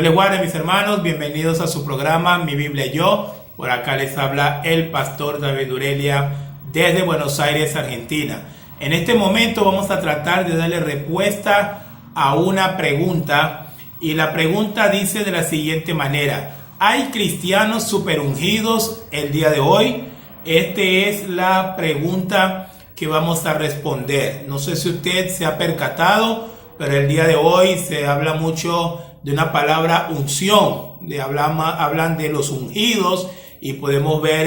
les guarde, mis hermanos, bienvenidos a su programa Mi Biblia y Yo. Por acá les habla el pastor David Urelia desde Buenos Aires, Argentina. En este momento vamos a tratar de darle respuesta a una pregunta, y la pregunta dice de la siguiente manera: ¿hay cristianos superungidos el día de hoy? Esta es la pregunta que vamos a responder. No sé si usted se ha percatado, pero el día de hoy se habla mucho de una palabra unción, hablan de los ungidos, y podemos ver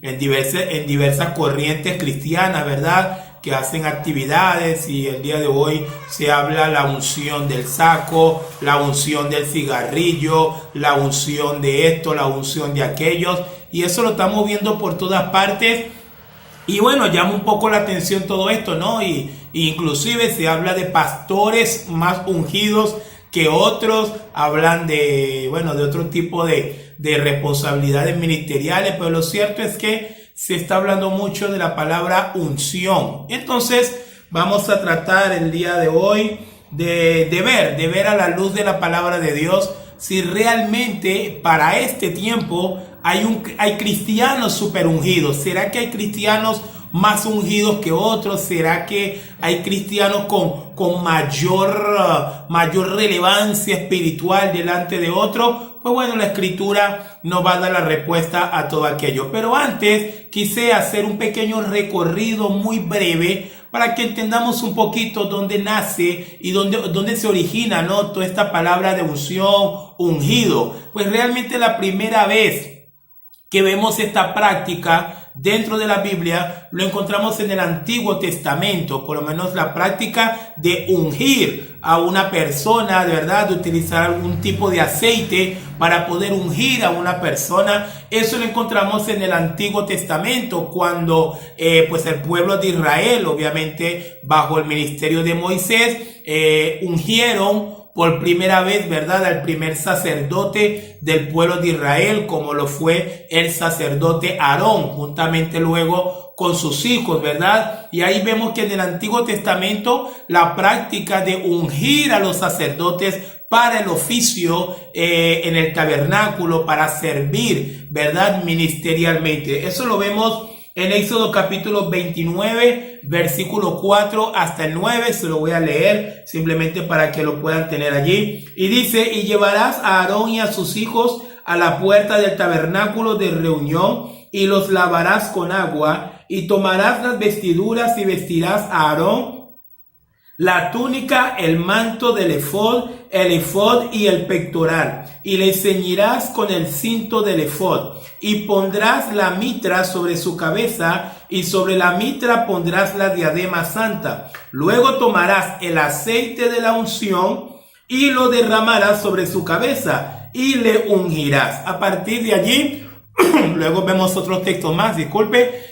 en diversas corrientes cristianas, ¿verdad?, que hacen actividades, y el día de hoy se habla la unción del saco, la unción del cigarrillo, la unción de esto, la unción de aquellos, y eso lo estamos viendo por todas partes. Y bueno, llama un poco la atención todo esto, ¿no? Y inclusive se habla de pastores más ungidos que otros, hablan de otro tipo de responsabilidades ministeriales, pero lo cierto es que se está hablando mucho de la palabra unción. Entonces vamos a tratar el día de hoy de ver a la luz de la palabra de Dios si realmente para este tiempo hay cristianos super ungidos. ¿Será que hay cristianos más ungidos que otros? ¿Será que hay cristianos con mayor relevancia espiritual delante de otros? Pues bueno, la escritura nos va a dar la respuesta a todo aquello. Pero antes quise hacer un pequeño recorrido muy breve para que entendamos un poquito dónde nace y dónde se origina, ¿no?, toda esta palabra de unción, ungido. Pues realmente la primera vez que vemos esta práctica dentro de la Biblia lo encontramos en el Antiguo Testamento, por lo menos la práctica de ungir a una persona, de verdad, de utilizar algún tipo de aceite para poder ungir a una persona. Eso lo encontramos en el Antiguo Testamento, cuando pues el pueblo de Israel, obviamente bajo el ministerio de Moisés, ungieron por primera vez, ¿verdad?, al primer sacerdote del pueblo de Israel, como lo fue el sacerdote Aarón, juntamente luego con sus hijos, ¿verdad? Y ahí vemos que en el Antiguo Testamento la práctica de ungir a los sacerdotes para el oficio en el tabernáculo, para servir, ¿verdad?, ministerialmente. Eso lo vemos en Éxodo capítulo 29, versículo 4 hasta el 9, se lo voy a leer simplemente para que lo puedan tener allí. Y dice: y llevarás a Aarón y a sus hijos a la puerta del tabernáculo de reunión, y los lavarás con agua, y tomarás las vestiduras y vestirás a Aarón la túnica, el manto del efod, el efod y el pectoral, y le ceñirás con el cinto del efod, y pondrás la mitra sobre su cabeza, y sobre la mitra pondrás la diadema santa. Luego tomarás el aceite de la unción y lo derramarás sobre su cabeza y le ungirás. A partir de allí, luego vemos otros textos más,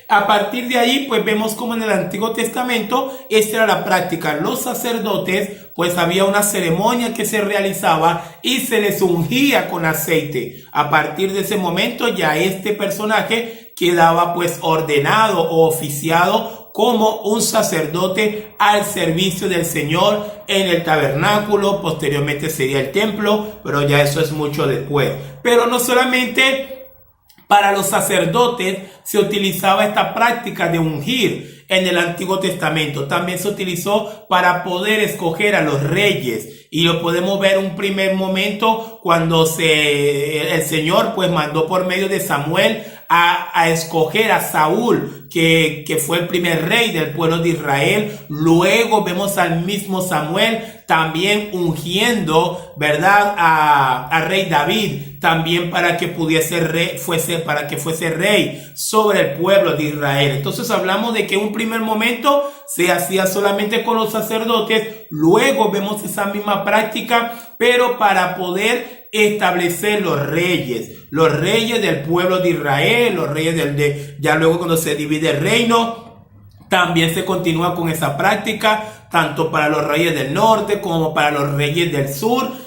a partir de ahí pues vemos como en el Antiguo Testamento esta era la práctica. Los sacerdotes, pues había una ceremonia que se realizaba y se les ungía con aceite. A partir de ese momento ya este personaje quedaba pues ordenado o oficiado como un sacerdote al servicio del Señor en el tabernáculo. Posteriormente sería el templo, pero ya eso es mucho después. Pero no solamente para los sacerdotes se utilizaba esta práctica de ungir en el Antiguo Testamento, también se utilizó para poder escoger a los reyes, y lo podemos ver un primer momento cuando el Señor pues mandó por medio de Samuel a escoger a Saúl, que fue el primer rey del pueblo de Israel. Luego vemos al mismo Samuel también ungiendo, ¿verdad?, a rey David, también para que fuese rey sobre el pueblo de Israel. Entonces hablamos de que en un primer momento se hacía solamente con los sacerdotes, luego vemos esa misma práctica, pero para poder establecer los reyes del pueblo de Israel, los reyes ya luego cuando se divide el reino, también se continúa con esa práctica, tanto para los reyes del norte como para los reyes del sur.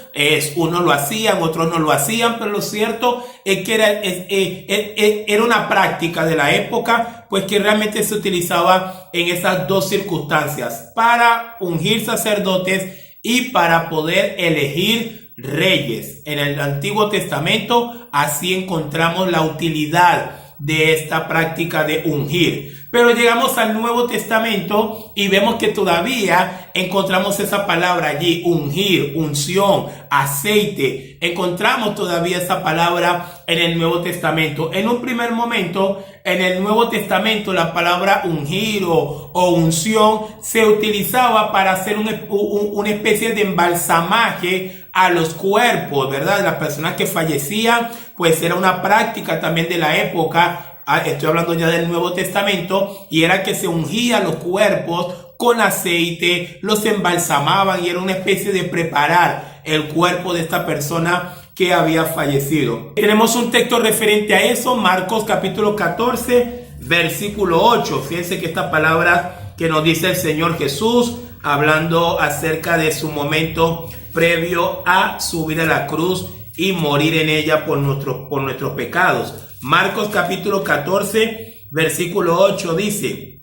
Unos lo hacían, otros no lo hacían, pero lo cierto es que era una práctica de la época, pues que realmente se utilizaba en esas dos circunstancias, para ungir sacerdotes y para poder elegir reyes. En el Antiguo Testamento así encontramos la utilidad de esta práctica de ungir. Pero llegamos al Nuevo Testamento y vemos que todavía encontramos esa palabra allí, ungir, unción, aceite. Encontramos todavía esa palabra en el Nuevo Testamento. En un primer momento, en el Nuevo Testamento, la palabra ungir o unción se utilizaba para hacer una especie de embalsamaje a los cuerpos, ¿verdad? Las personas que fallecían, pues era una práctica también de la época. Estoy hablando ya del Nuevo Testamento, y era que se ungía los cuerpos con aceite, los embalsamaban y era una especie de preparar el cuerpo de esta persona que había fallecido. Tenemos un texto referente a eso, Marcos capítulo 14, versículo 8. Fíjense que esta palabra que nos dice el Señor Jesús, hablando acerca de su momento previo a subir a la cruz y morir en ella por nuestros pecados. Marcos capítulo 14, versículo 8 dice: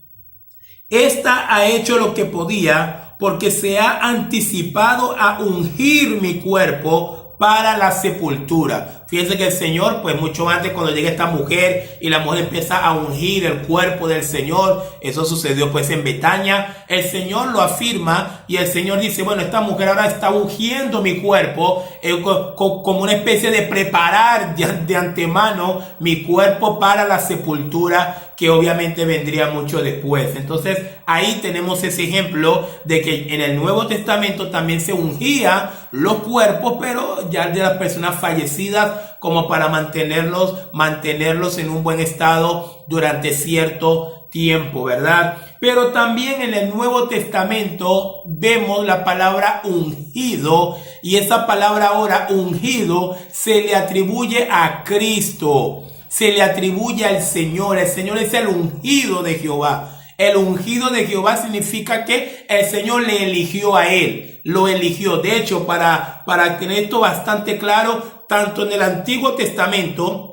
Esta ha hecho lo que podía, porque se ha anticipado a ungir mi cuerpo para la sepultura. Fíjense que el Señor, pues mucho antes, cuando llega esta mujer y la mujer empieza a ungir el cuerpo del Señor, eso sucedió pues en Betania, el Señor lo afirma y el Señor dice, bueno, esta mujer ahora está ungiendo mi cuerpo como una especie de preparar de antemano mi cuerpo para la sepultura, que obviamente vendría mucho después. Entonces ahí tenemos ese ejemplo de que en el Nuevo Testamento también se ungía los cuerpos, pero ya de las personas fallecidas, como para mantenerlos en un buen estado durante cierto tiempo, ¿verdad? Pero también en el Nuevo Testamento vemos la palabra ungido, y esa palabra ahora ungido se le atribuye a Cristo, se le atribuye al Señor. El Señor es el ungido de Jehová. El ungido de Jehová significa que el Señor le eligió a él, lo eligió. De hecho, para tener esto bastante claro, tanto en el Antiguo Testamento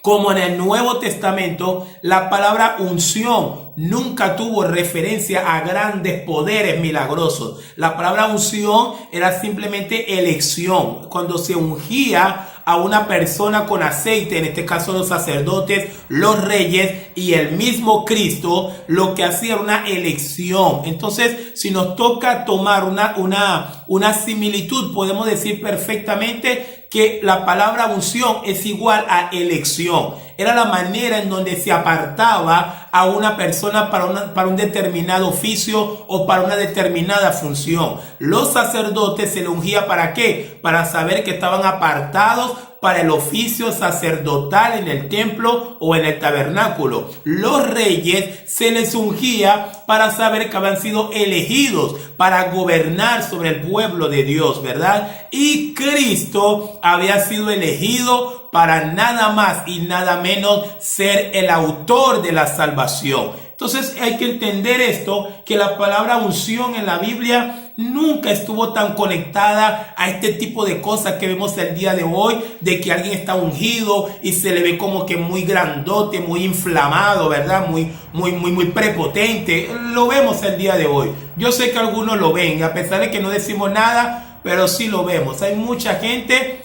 como en el Nuevo Testamento, la palabra unción nunca tuvo referencia a grandes poderes milagrosos. La palabra unción era simplemente elección. Cuando se ungía a una persona con aceite, en este caso los sacerdotes, los reyes y el mismo Cristo, lo que hacía era una elección. Entonces, si nos toca tomar una similitud, podemos decir perfectamente que la palabra unción es igual a elección. Era la manera en donde se apartaba a una persona para un determinado oficio o para una determinada función. Los sacerdotes se le ungía ¿para qué? Para saber que estaban apartados para el oficio sacerdotal en el templo o en el tabernáculo. Los reyes se les ungía para saber que habían sido elegidos para gobernar sobre el pueblo de Dios, ¿verdad? Y Cristo había sido elegido para nada más y nada menos ser el autor de la salvación. Entonces hay que entender esto, que la palabra unción en la Biblia nunca estuvo tan conectada a este tipo de cosas que vemos el día de hoy, de que alguien está ungido y se le ve como que muy grandote, muy inflamado, ¿verdad? Muy prepotente. Lo vemos el día de hoy. Yo sé que algunos lo ven, a pesar de que no decimos nada, pero sí lo vemos. Hay mucha gente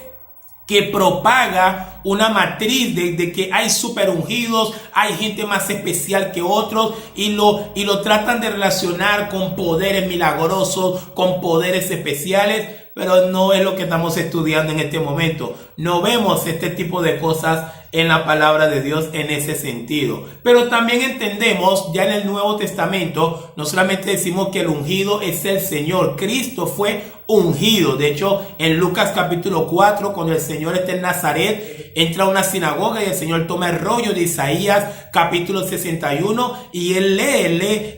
que propaga una matriz de que hay super ungidos, hay gente más especial que otros, y lo tratan de relacionar con poderes milagrosos, con poderes especiales, pero no es lo que estamos estudiando en este momento. No vemos este tipo de cosas en la palabra de Dios en ese sentido. Pero también entendemos ya en el Nuevo Testamento, no solamente decimos que el ungido es el Señor, Cristo fue ungido. De hecho, en Lucas capítulo 4, cuando el Señor está en Nazaret, entra a una sinagoga y el Señor toma el rollo de Isaías capítulo 61 y él lee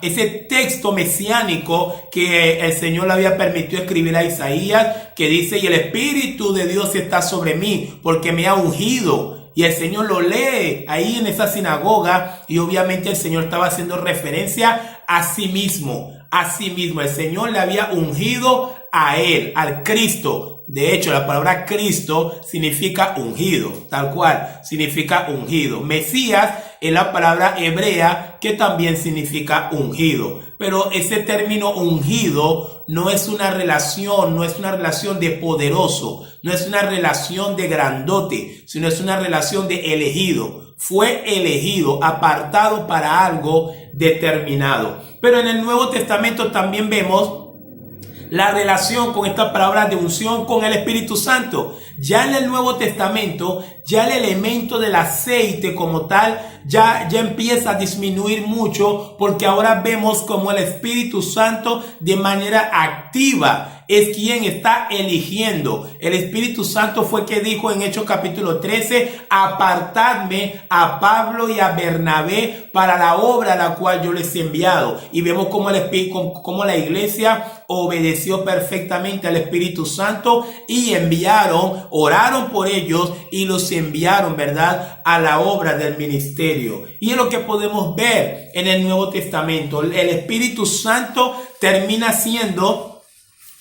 ese texto mesiánico que el Señor le había permitido escribir a Isaías, que dice: y el Espíritu de Dios está sobre mí porque me ha ungido. Y el Señor lo lee ahí en esa sinagoga, y obviamente el Señor estaba haciendo referencia a sí mismo. A sí mismo, el Señor le había ungido a él, al Cristo. De hecho, la palabra Cristo significa ungido, tal cual, significa ungido. Mesías es la palabra hebrea que también significa ungido. Pero ese término ungido no es una relación de poderoso, no es una relación de grandote, sino es una relación de elegido. Fue elegido, apartado para algo determinado. Pero en el Nuevo Testamento también vemos la relación con esta palabra de unción con el Espíritu Santo. Ya en el Nuevo Testamento, ya el elemento del aceite como tal, ya empieza a disminuir mucho, porque ahora vemos como el Espíritu Santo de manera activa es quien está eligiendo. El Espíritu Santo fue que dijo en Hechos capítulo 13, apartadme a Pablo y a Bernabé para la obra a la cual yo les he enviado. Y vemos cómo la iglesia obedeció perfectamente al Espíritu Santo y oraron por ellos y los enviaron, ¿verdad?, a la obra del ministerio. Y es lo que podemos ver en el Nuevo Testamento. El Espíritu Santo termina siendo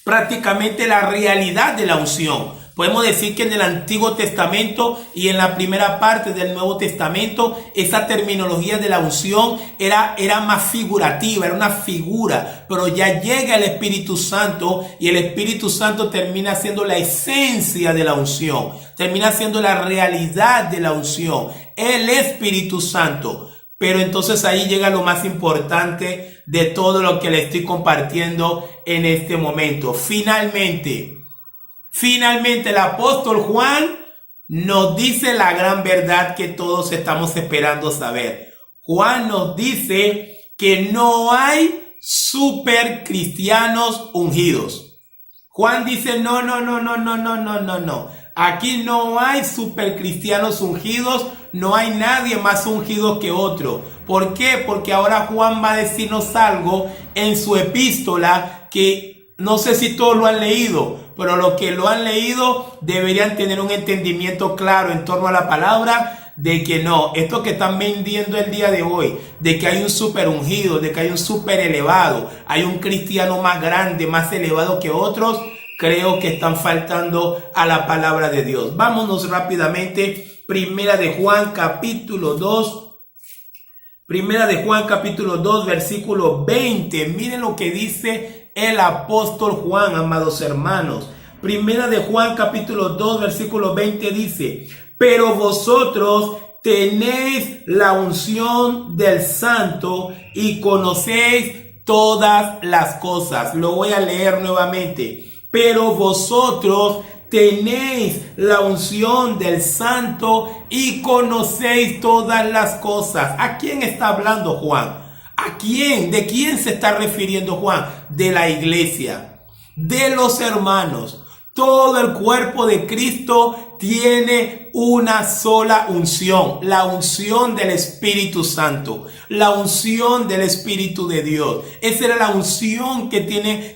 prácticamente la realidad de la unción. Podemos decir que en el Antiguo Testamento y en la primera parte del Nuevo Testamento, esa terminología de la unción era más figurativa, era una figura, pero ya llega el Espíritu Santo y el Espíritu Santo termina siendo la esencia de la unción, termina siendo la realidad de la unción, el Espíritu Santo. Pero entonces ahí llega lo más importante de todo lo que le estoy compartiendo en este momento. Finalmente el apóstol Juan nos dice la gran verdad que todos estamos esperando saber. Juan nos dice que no hay super cristianos ungidos. Juan dice no. Aquí no hay super cristianos ungidos, no hay nadie más ungido que otro. ¿Por qué? Porque ahora Juan va a decirnos algo en su epístola que no sé si todos lo han leído, pero los que lo han leído deberían tener un entendimiento claro en torno a la palabra de que no, esto que están vendiendo el día de hoy, de que hay un super ungido, de que hay un super elevado, hay un cristiano más grande, más elevado que otros, creo que están faltando a la palabra de Dios. Vámonos rápidamente. Primera de Juan capítulo 2, versículo 20. Miren lo que dice el apóstol Juan, amados hermanos. Primera de Juan capítulo 2, versículo 20 dice: pero vosotros tenéis la unción del Santo y conocéis todas las cosas. Lo voy a leer nuevamente. Pero vosotros tenéis la unción del Santo y conocéis todas las cosas. ¿A quién está hablando Juan? ¿A quién? ¿De quién se está refiriendo Juan? De la iglesia, de los hermanos. Todo el cuerpo de Cristo tiene una sola unción, la unción del Espíritu Santo, la unción del Espíritu de Dios. Esa era la unción que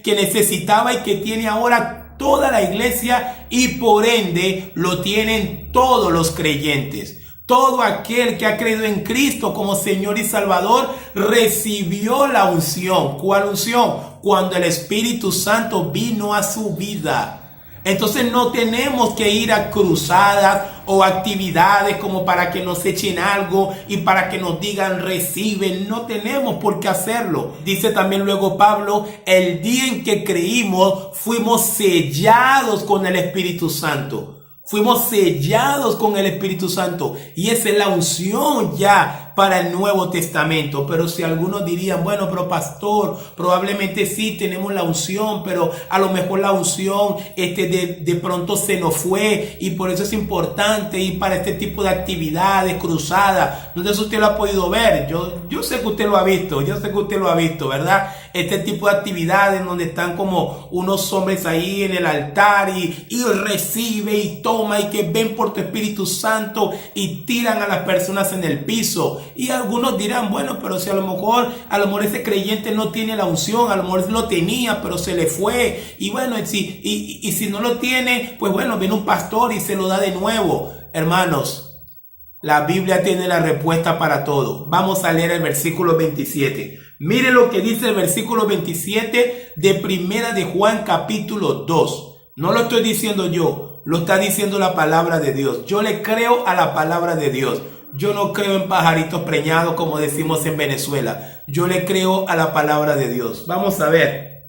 necesitaba y que tiene ahora toda la iglesia, y por ende lo tienen todos los creyentes. Todo aquel que ha creído en Cristo como Señor y Salvador recibió la unción. ¿Cuál unción? Cuando el Espíritu Santo vino a su vida. Entonces no tenemos que ir a cruzadas o actividades como para que nos echen algo y para que nos digan reciben. No tenemos por qué hacerlo. Dice también luego Pablo, el día en que creímos fuimos sellados con el Espíritu Santo. Fuimos sellados con el Espíritu Santo, y esa es la unción ya para el Nuevo Testamento. Pero si algunos dirían, bueno, pero pastor, probablemente sí tenemos la unción, pero a lo mejor la unción de pronto se nos fue, y por eso es importante ir para este tipo de actividades, cruzadas. No sé si usted lo ha podido ver. Yo sé que usted lo ha visto, ¿verdad? Este tipo de actividades donde están como unos hombres ahí en el altar y recibe y toma, y que ven por tu Espíritu Santo y tiran a las personas en el piso. Y algunos dirán, bueno, pero si a lo mejor ese creyente no tiene la unción, a lo mejor lo tenía, pero se le fue. Y bueno, si no lo tiene, pues bueno, viene un pastor y se lo da de nuevo. Hermanos, la Biblia tiene la respuesta para todo. Vamos a leer el versículo 27. Mire lo que dice el versículo 27 de Primera de Juan capítulo 2. No lo estoy diciendo yo, lo está diciendo la palabra de Dios. Yo le creo a la palabra de Dios. Yo no creo en pajaritos preñados, como decimos en Venezuela. Yo le creo a la palabra de Dios. Vamos a ver.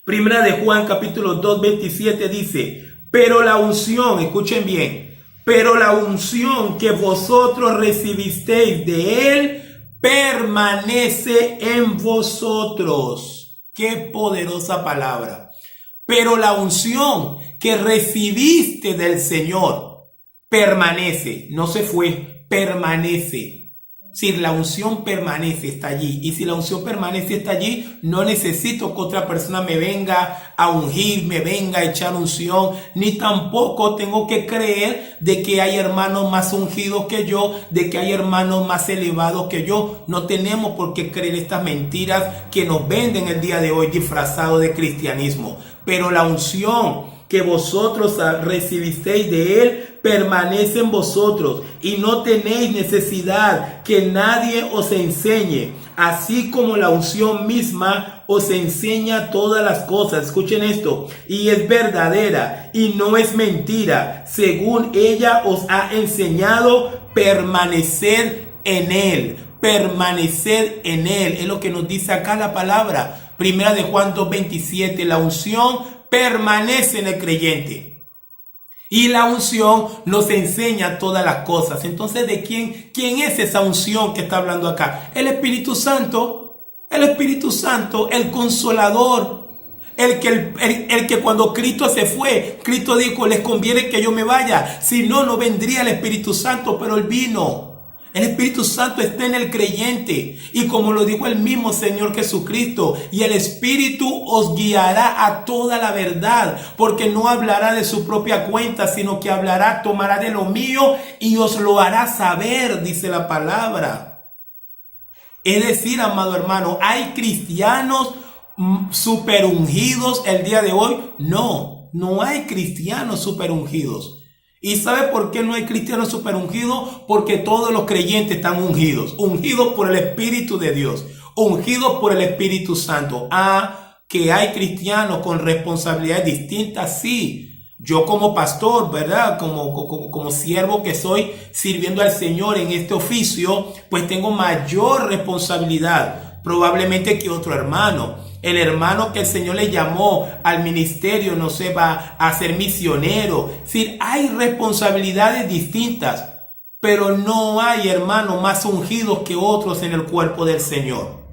Primera de Juan, capítulo 2, 27 dice: pero la unción, escuchen bien, pero la unción que vosotros recibisteis de Él permanece en vosotros. Qué poderosa palabra. Pero la unción que recibiste del Señor permanece, no se fue, permanece. Si la unción permanece, está allí. Y si la unción permanece, está allí, no necesito que otra persona me venga a ungir, me venga a echar unción, ni tampoco tengo que creer de que hay hermanos más ungidos que yo, de que hay hermanos más elevados que yo. No tenemos por qué creer estas mentiras que nos venden el día de hoy disfrazado de cristianismo. Pero la unción que vosotros recibisteis de Él permanece en vosotros, y no tenéis necesidad que nadie os enseñe, así como la unción misma os enseña todas las cosas. Escuchen esto: y es verdadera y no es mentira. Según ella os ha enseñado, permanecer en Él. Permanecer en Él es lo que nos dice acá la palabra. Primera de Juan 2:27. La unción permanece en el creyente. Y la unción nos enseña todas las cosas. Entonces, ¿de quién es esa unción que está hablando acá? El Espíritu Santo. El Espíritu Santo, el Consolador. El que cuando Cristo se fue, Cristo dijo: les conviene que yo me vaya. Si no, no vendría el Espíritu Santo, pero Él vino. El Espíritu Santo está en el creyente, y como lo dijo el mismo Señor Jesucristo: y el Espíritu os guiará a toda la verdad, porque no hablará de su propia cuenta, sino que hablará, tomará de lo mío y os lo hará saber, dice la palabra. Es decir, amado hermano, ¿hay cristianos super ungidos el día de hoy? No, no hay cristianos super ungidos. ¿Y sabe por qué no hay cristianos super ungidos? Porque todos los creyentes están ungidos. Ungidos por el Espíritu de Dios. Ungidos por el Espíritu Santo. Que hay cristianos con responsabilidades distintas, sí. Yo como pastor, ¿verdad? Como siervo que soy, sirviendo al Señor en este oficio, pues tengo mayor responsabilidad probablemente que otro hermano. El hermano que el Señor le llamó al ministerio no se va a ser misionero. Es decir, hay responsabilidades distintas, pero no hay hermanos más ungidos que otros en el cuerpo del Señor.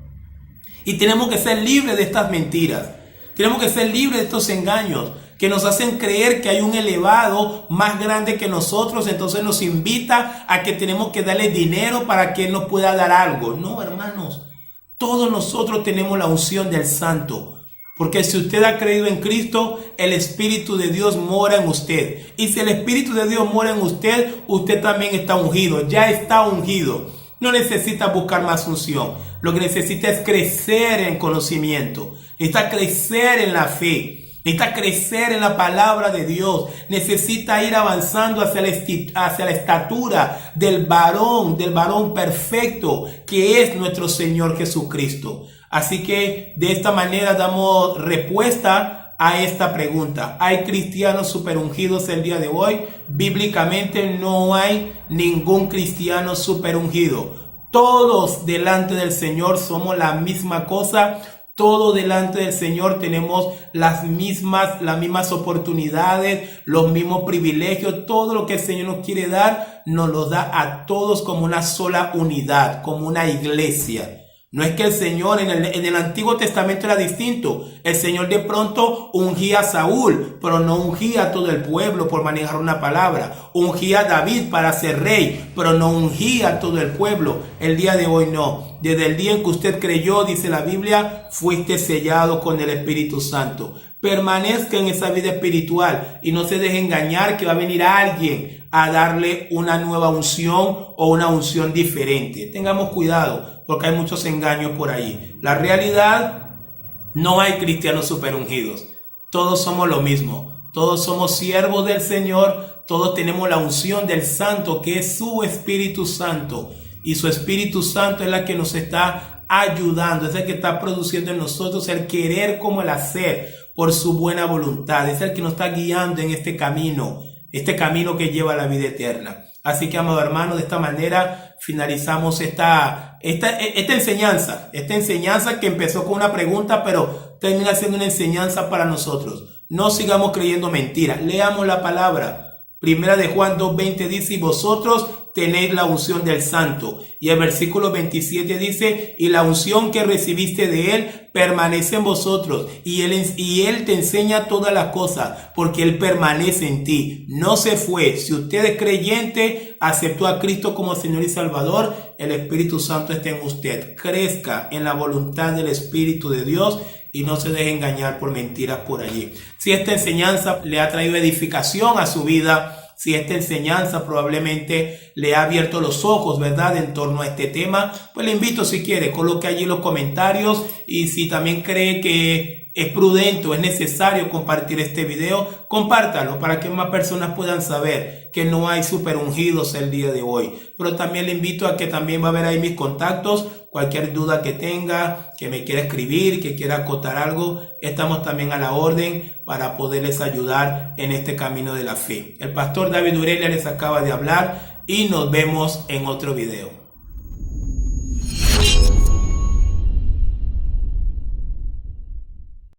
Y tenemos que ser libres de estas mentiras. Tenemos que ser libres de estos engaños que nos hacen creer que hay un elevado más grande que nosotros. Entonces nos invita a que tenemos que darle dinero para que Él nos pueda dar algo. No, hermanos. Todos nosotros tenemos la unción del Santo, porque si usted ha creído en Cristo, el Espíritu de Dios mora en usted. Y si el Espíritu de Dios mora en usted, usted también está ungido, ya está ungido. No necesita buscar más unción. Lo que necesita es crecer en conocimiento, necesita crecer en la fe. Necesita crecer en la palabra de Dios. Necesita ir avanzando hacia la estatura del varón perfecto que es nuestro Señor Jesucristo. Así que de esta manera damos respuesta a esta pregunta. ¿Hay cristianos superungidos el día de hoy? Bíblicamente no hay ningún cristiano superungido. Todos delante del Señor somos la misma cosa. Todos delante del Señor tenemos las mismas oportunidades, los mismos privilegios. Todo lo que el Señor nos quiere dar, nos lo da a todos como una sola unidad, como una iglesia. No es que el Señor en el Antiguo Testamento era distinto. El Señor de pronto ungía a Saúl, pero no ungía a todo el pueblo por manejar una palabra. Ungía a David para ser rey, pero no ungía a todo el pueblo. El día de hoy no. Desde el día en que usted creyó, dice la Biblia, fuiste sellado con el Espíritu Santo. Permanezca en esa vida espiritual y no se deje engañar que va a venir alguien a darle una nueva unción o una unción diferente. Tengamos cuidado porque hay muchos engaños por ahí. La realidad, no hay cristianos superungidos. Todos somos lo mismo. Todos somos siervos del Señor. Todos tenemos la unción del Santo, que es su Espíritu Santo. Y su Espíritu Santo es la que nos está ayudando. Es el que está produciendo en nosotros el querer como el hacer por su buena voluntad. Es el que nos está guiando en este camino. este camino que lleva a la vida eterna. Así que, amado hermano, de esta manera finalizamos esta enseñanza que empezó con una pregunta, pero termina siendo una enseñanza para nosotros. No sigamos creyendo mentiras, leamos la palabra. Primera de Juan 2:20 dice, y vosotros tenéis la unción del Santo. Y el versículo 27 dice, y la unción que recibiste de Él permanece en vosotros. Y Él te enseña todas las cosas, porque Él permanece en ti. No se fue. Si usted es creyente, aceptó a Cristo como Señor y Salvador, el Espíritu Santo está en usted. Crezca en la voluntad del Espíritu de Dios y no se deje engañar por mentiras por allí. Si esta enseñanza le ha traído edificación a su vida, si esta enseñanza probablemente le ha abierto los ojos, ¿verdad?, en torno a este tema, pues le invito, si quiere, coloque allí los comentarios, y si también cree que es prudente o es necesario compartir este video, compártalo para que más personas puedan saber que no hay super ungidos el día de hoy. Pero también le invito a que también va a ver ahí mis contactos. Cualquier duda que tenga, que me quiera escribir, que quiera acotar algo, estamos también a la orden para poderles ayudar en este camino de la fe. El pastor David Urelia les acaba de hablar y nos vemos en otro video.